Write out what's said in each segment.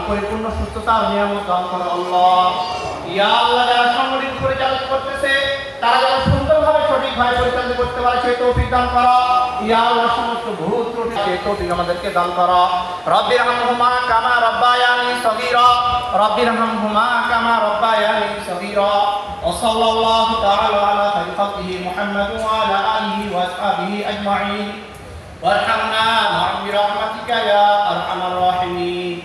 পরিপূর্ণ সুস্থতার নিয়ামত দান করো আল্লাহ। ইয়া আল্লাহ, যারা সংগঠন পরিচালনা করতেছে তারা যেন সুন্দরভাবে সঠিকভাবে পরিচালনা করতে পারে সেই তৌফিক দান করো। ইয়া আল্লাহ, সমস্ত ভুল ত্রুটি সেই তৌফিক আমাদেরকে দান করো। রব্বিরহামহুমা কামা রাব্বায়ানি সগীরা, রব্বিরহামহুমা কামা রাব্বায়ানি সগীরা। ওয়া সাল্লাল্লাহু তাআলা আলা খায়রি খালকিহি মুহাম্মাদ ওয়া আলা আলিহি ওয়া আসহাবিহি আজমাইন। ওয়ারহামনা মা'আ বিরহমাতিকা ইয়া আরহামার রাহিমিন।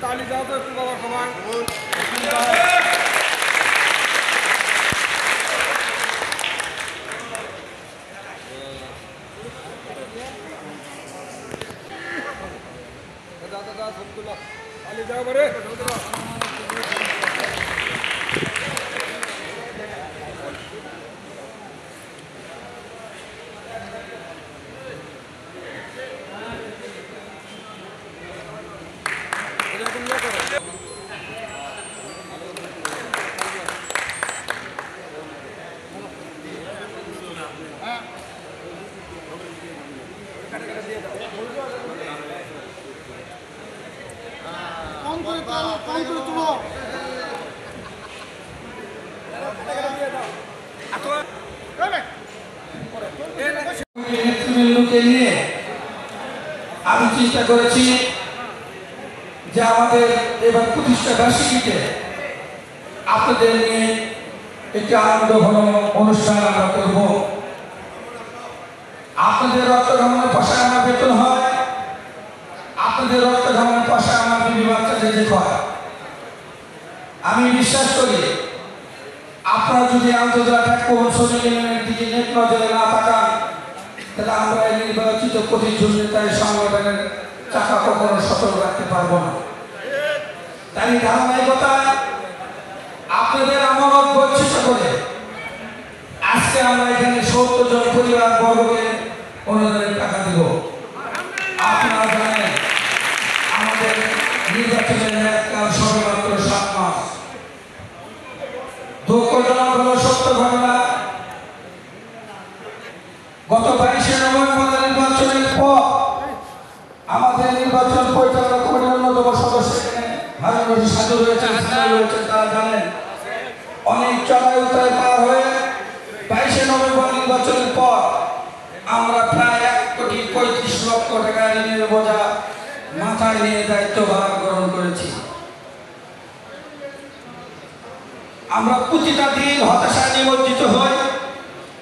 ताली जाओ तो बाबा कमान दादा सबकुल्ला ताली जाओ बरे আমি চেষ্টা করেছি যে আমাদের এবার প্রতিষ্ঠা বার্ষিকীতে আপনাদের নিয়ে একটি আনন্দ ঘন অনুষ্ঠান আমরা করব। আপনাদের রক্ত ঘামের পাশায় আমার বেতন হয়, আপনাদের রক্ত ঘামের পাশায় আমার বিবি বাচ্চাদের যেতে হয়। আমি বিশ্বাস করি আপনারা যদি আন্তর্জাতিক কোন সচেতনের দিকে নেট নজরে না তাকান তাহলে আমরা এই নির্বাচিত প্রতিযোগিতায় সংগঠনের চাকা কখনো সচল রাখতে পারবো না। তাই ধারাবাহিকতায় আপনাদের আমানত বঞ্চিত করে আজকে আমরা এখানে 70 জন পরিবার বর্গকে অনুদানের টাকা দিব। আপনারা জানেন আমাদের নির্বাচনের মেয়াদকাল সবেমাত্র 7 মাস। দুঃখজনক হলো সত্য ঘটনা, গত 22শে নভেম্বর নির্বাচনের পর আমাদের নির্বাচন পরিচালনা কমিটির অন্যতম সদস্য হারুন রশিদ সাজু রয়েছেন, তারা জানেন অনেক চড়াই উতরাই পার হয়ে 22শে নভেম্বর নির্বাচনের পর আমরা প্রায় 1,35,00,000 টাকা ঋণের বোঝা মাথায় নিয়ে দায়িত্বভার গ্রহণ করেছি। আমরা প্রতিটা দিন হতাশায় নিমজ্জিত হই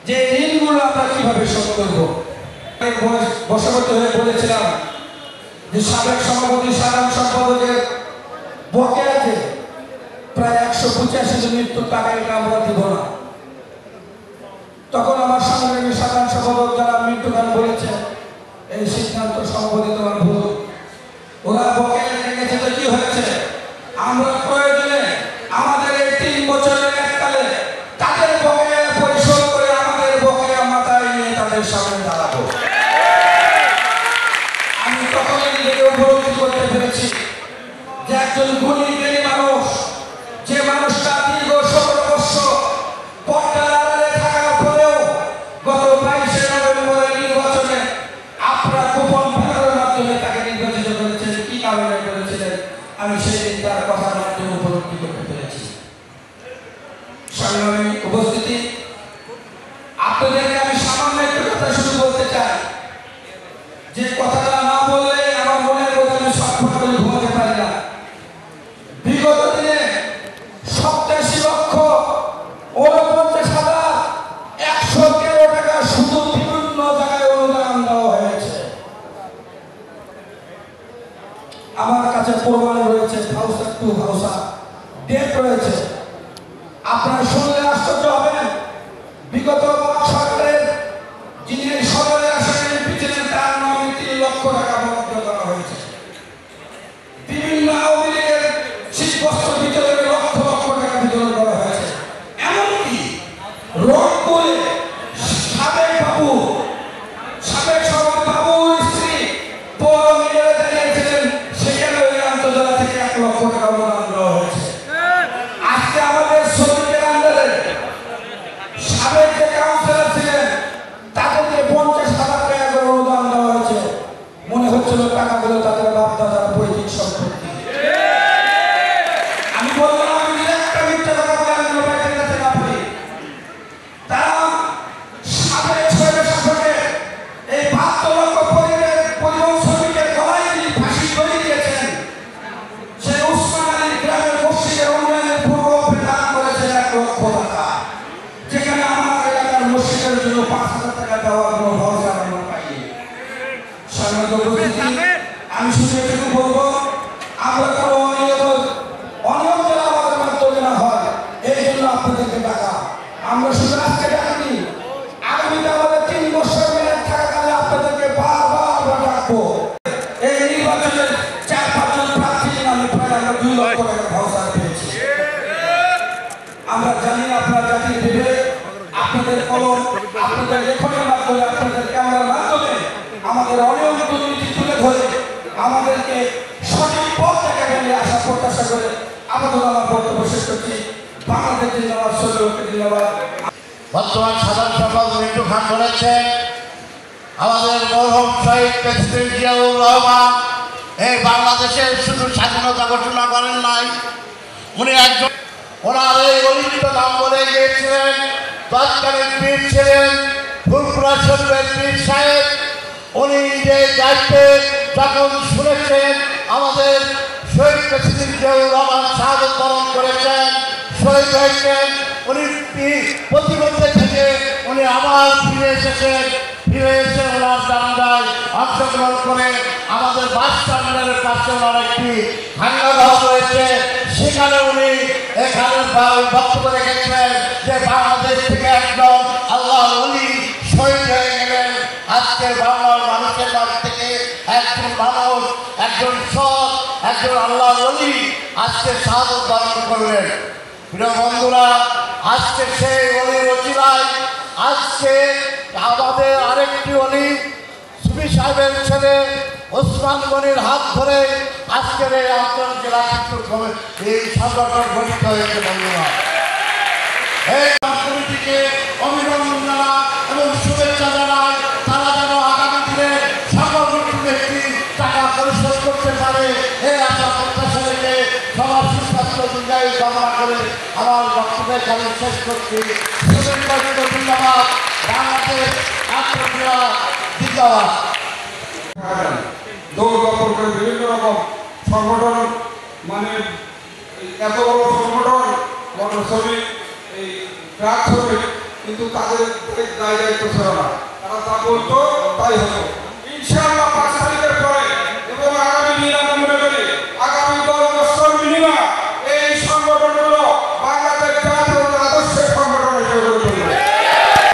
যে ঋণগুলো আমরা কিভাবে শোধ করব। বশবর্তী হয়ে বলেছিলাম যে সাবেক সভাপতি সাধারণ সম্পাদকের বকেয়াতে প্রায় 185 জন মৃত্যুর টাকা এটা আমরা দিব না। তখন আমার সংগ্রামী সাধারণ সম্পাদক যারা মৃত্যুদান বলেছেন এই সিদ্ধান্ত সভাপতি তোমার ভুল, ওরা বকেয়া রেখেছে তো কি হয়েছে, আমরা প্রয়োজনে আমাদের এই 3 বছরের এককালে তাদের বকেয়া পরিশোধ করে আমাদের বকেয়া মাথায় নিয়ে তাদের সামনে দাঁড়াবো। আমি তখনই নিজেকে উপলব্ধি করতে পেরেছি যে একজন গুণী জ্ঞানী মানুষ, যে মানুষটা দীর্ঘ 17 বছর পর্দার আড়ালে থাকার পরেও গত 22শে নভেম্বরের নির্বাচনে আপনারা গোপন ভোটের মাধ্যমে তাকে নির্বাচিত করেছেন, কি কারণে করেছিলেন আমি সেদিন তার কথার মাধ্যমে উপলব্ধি করতে পেরেছি। সংগ্রামী উপস্থিতি, আপনাদেরকে আমি সামান্য একটু কথা শুধু বলতে চাই, যে কথাটা না বললে আমার মনের মধ্যে আমি ছটফট করে ঘুমাতে পারি না। বিগত দিনে 87,49,113 টাকা শুধু বিভিন্ন জায়গায় অনুদান দেওয়া হয়েছে। আমার কাছে প্রমাণ রয়েছে, ভাউসার টু ভাউসার ডেট রয়েছে। আপনারা শুনলে আশ্চর্য হবেন, বিগত সরকারের যিনি সদরে আসেন পিছিয়ে তার নামে 3 লক্ষ টাকা বরাদ্দ করা হয়েছে। বিভিন্ন আওয়ামী লীগের শীতবস্ত্র বিতরণে লক্ষ লক্ষ টাকা বিতরণ করা হয়েছে। এমনকি রংপুরে সাবেক সভাপতি বাবুর স্ত্রী পৌর মেয়রে দাঁড়িয়েছিলেন, সেখানে ওই আন্তর্জাতিক থেকে 1 লক্ষ টাকা অনুদান দেওয়া হয়েছে। আপনাদের লেখনের মাধ্যমে আপনাদের ক্যামেরার মাধ্যমে আমাদের অনিয়ম দুর্নীতি তুলে ধরে আমাদেরকে সঠিক পথ দেখাবেন আশা প্রত্যাশা করে আপাতত আমার বক্তব্য শেষ করছি। বাংলাদেশ জিন্দাবাদ, শরীয়তে জিন্দাবাদ। বর্তমান সাধারণ সম্পাদক মিন্টু খান বলেছেন আমাদের মরহুম শহীদ প্রেসিডেন্ট জিয়াউর রহমান এই বাংলাদেশের শুধু স্বাধীনতা ঘোষণা করেন নাই, উনি একজন ওনার এই অলিখিত নাম বলে গিয়েছিলেন তৎকালীন পীর ছিলেন ফুলপুরা শরীফের পীর সাহেব। উনি যে দায়িত্বে যখন শুনেছেন আমাদের শহীদ প্রেসিডেন্ট জিয়াউর রহমান শাহাদত বরণ করেছেন, শহীদ হয়েছেন, উনি প্রতিমধ্যে থেকে উনি আবার ফিরে এসেছেন। ফিরে এসে ওনার জানাজায় অংশগ্রহণ করে আমাদের বাস টার্মিনালের কাছে ওনার একটি ভাঙ্গাঘর রয়েছে, সেখানে উনি এখানে বক্তব্য রেখেছেন যে বাংলাদেশ থেকে একদম আল্লাহ ওলি শহীদ হয়ে গেলেন। আজকে বাংলার মানুষের কাছ থেকে একজন মানুষ, একজন সৎ, একজন আল্লাহ ওলি আজকে শাহাদত বরণ করলেন। প্রিয় বন্ধুরা, আজকে সেই অলির ওসিলায় আজকে আমাদের আরেকটি অলি সুবি সাহেবের ছেলে ওসমান গনির হাত ধরে আজকের এই আন্তর্জাতিক জেলা শিক্ষক এই সংগঠন গঠিত হয়েছে। বন্ধুরা, এই কমিটিকে অভিনন্দন জানা এবং শুভেচ্ছা জানায়। তারা যেন আগামী দিনে সকল ব্যক্তি টাকা পরিশোধ করতে পারে এই আশা প্রত্যাশা রেখে সবার সুস্বাস্থ্য দীর্ঘায়ু কামনা করে আমার বক্তব্যের কারণ শেষ করছি। ধন্যবাদ। বাংলাদেশ আত্মক্রিয়া জিন্দাবাদ। দৌড় করে বিভিন্ন রকম সংগঠন, মানে এত বড় সংগঠন মোটর শ্রমিক, এই ট্রাক শ্রমিক, কিন্তু তাদের দায় দায়িত্ব ছিল না। তারা তা বলতো তাই হতো। ইনশাআল্লাহ 5 তারিখের পরে এবং আগামী দিন আমরা মনে করি আগামী 10 বছর মিনিমাম এই সংগঠনগুলো বাংলাদেশ জাতীয়তার আদর্শের সংগঠন হিসেবে গড়ে তুলবে।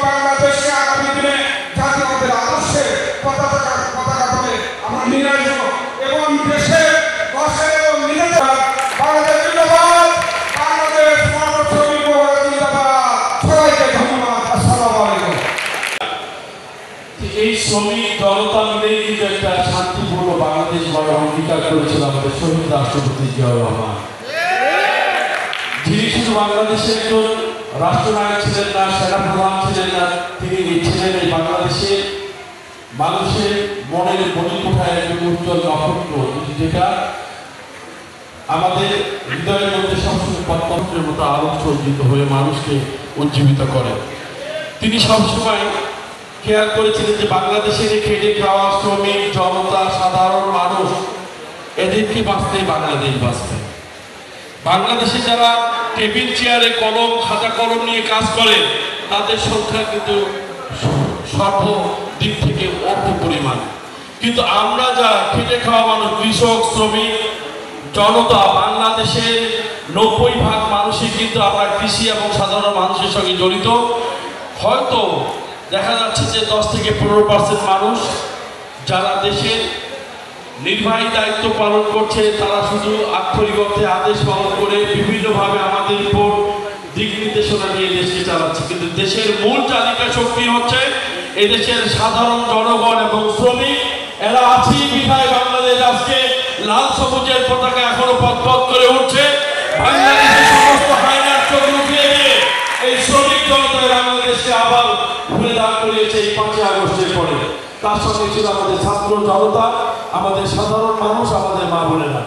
বাংলাদেশকে আগামী দিনে জাতীয়তার আদর্শের পতাকা হবে আমরা নিয়ে আসবো এবং দেশের বসে এবং নিজেদের বাংলাদেশ জিন্দাবাদ, বাংলাদেশ মোটর শ্রমিক জিন্দাবাদ। সবাইকে ধন্যবাদ। আসসালামু আলাইকুম। এই শ্রমিক জনতা মিলেই কিন্তু একটা শান্তিপূর্ণ বাংলাদেশ গড়ার অঙ্গীকার করেছিল আমাদের শহীদ রাষ্ট্রপতি জিয়াউর রহমান, যিনি শুধু বাংলাদেশের একজন রাষ্ট্রনায়ক ছিলেন না, সেনাপ্রধান ছিলেন না, তিনি ছিলেন এই বাংলাদেশের মানুষের মনের মণিকোঠায় একজন উজ্জ্বল নক্ষত্র, যেটা আমাদের হৃদয়ের মধ্যে সবসময় পদ্মের মতো আলোকসজ্জিত হয়ে মানুষকে উজ্জীবিত করে। তিনি সবসময় খেয়াল করেছিলেন যে বাংলাদেশের খেটে খাওয়া শ্রমিক জনতা, সাধারণ মানুষ, এদেরকে বাঁচতে বাংলাদেশ বাঁচতে। বাংলাদেশে যারা টেবিল চেয়ারে কলম খাতা কলম নিয়ে কাজ করে তাদের সংখ্যা কিন্তু সর্বদিক থেকে অল্প পরিমাণ, কিন্তু আমরা যারা খেটে খাওয়া মানুষ, কৃষক, শ্রমিক, জনতা, বাংলাদেশের 90% মানুষই কিন্তু আমরা কৃষি এবং সাধারণ মানুষের সঙ্গে জড়িত। হয়তো দেখা যাচ্ছে যে 10 থেকে 15% মানুষ যারা দেশের নির্বাহী দায়িত্ব পালন করছে তারা শুধু আক্ষরিক অর্থে আদেশ পালন করে বিভিন্নভাবে আমাদের উপর দিক নির্দেশনা দিয়ে দেশকে চালাচ্ছে, কিন্তু দেশের মূল চালিকা শক্তি হচ্ছে এই দেশের সাধারণ জনগণ এবং শ্রমিক। এরা আছেই বিধায় বাংলাদেশ আজকে লাল সবুজের পতাকা এখনো পথ করে উঠছে। বাংলাদেশের সমস্ত হায়নার চোখ লুকিয়ে দিয়ে এই শ্রমিক জনতায় বাংলাদেশকে আবার ঘুরে দাঁড় করিয়েছে এই 5ই আগস্টের পরে। তার সঙ্গে ছিল আমাদের ছাত্র জনতা, আমাদের সাধারণ মানুষ, আমাদের মা বোনেরা।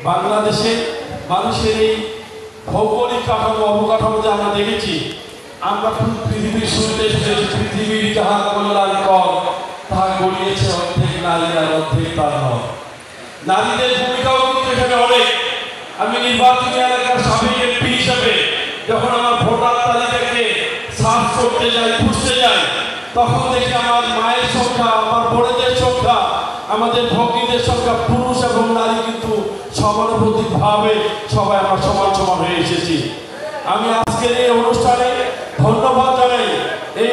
বাংলাদেশে মানুষের এই ভৌগোলিক কাঠামো অবকাঠামো যে আমরা দেখেছি, আমরা পৃথিবীর শুরুতে শুনেছি পৃথিবীর যাহা কল্যাণ কর তাহা গড়িয়েছে অর্ধেক নারী আর অর্ধেক তার নয়। নারীদের ভূমিকাও কিন্তু এখানে অনেক। আমি নির্বাচনী এলাকার সাবেক এমপি হিসাবে যখন আমার ভোটার তালিকাকে সার্চ করতে যাই, খুঁজতে যাই, তখন দেখি আমার মায়ের সংখ্যা, আমার বোনেদের সংখ্যা, আমাদের ভগ্নীদের সংখ্যা, পুরুষ এবং নারী কিন্তু সমানুপাতিকভাবে সবাই আমরা সমান সমান হয়ে এসেছি। আমি আজকের এই অনুষ্ঠানে ধন্যবাদ জানাই এই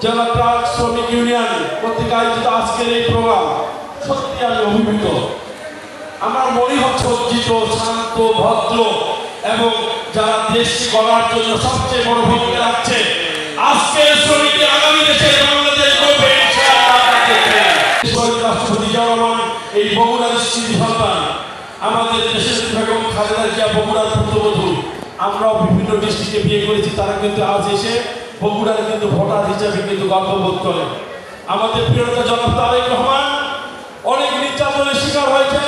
জেলা ট্রাক শ্রমিক ইউনিয়ন কর্তৃক আয়োজিত আজকের এই প্রোগ্রাম। সত্যি আমি অভিভূত, আমার মনে হচ্ছে অর্জিত, শান্ত, ভদ্র এবং যারা দেশকে গড়ার জন্য সবচেয়ে বড় ভূমিকা রাখছে আজকের শ্রমিকদের আগামী দেশের বাংলাদেশ গড়বে শহীদ রাষ্ট্রপতি জিয়া রহমান এই বগুড়ার স্মৃতি সন্তান, আমাদের দেশের বেগম খালেদা জিয়া বগুড়ার পুত্রবধূ। আমরাও বিভিন্ন ডিস্ট্রিক্টে বিয়ে করেছি, তারা কিন্তু আজ এসে বগুড়ার কিন্তু ভোটার হিসাবে কিন্তু গর্ববোধ করে। আমাদের প্রিয়তা জনাব তারেক রহমান অনেক নির্যাতনের শিকার হয়েছে।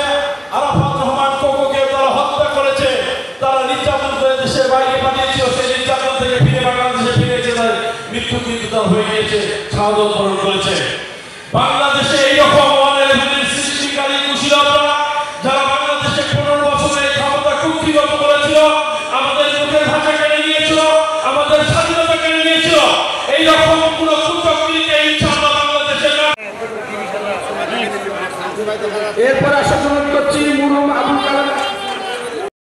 আরাফাত রহমান কোকোকে তারা হত্যা করেছে, তারা নির্যাতন করে দেশের বাইরে পাঠিয়েছিল, সেই নির্যাতন থেকে ফিরে বাংলাদেশে ফিরেছে, তার মৃত্যু কিন্তু তার হয়ে গিয়েছে, শাহাদত বরণ করেছে। বাংলাদেশে এইরকম অনেক সৃষ্টিকারী কুশীলতা যারা বাংলাদেশে 15 বছরের ক্ষমতা কুক্ষিগত করেছিল, আমাদের মুখের ভাষা কেড়ে নিয়েছিল, আমাদের স্বাধীনতা কেড়ে নিয়েছিল, এইরকম কোন কুচক্রীকে ইনশাআল্লাহ বাংলাদেশে এরপর আশা করছি মুরুম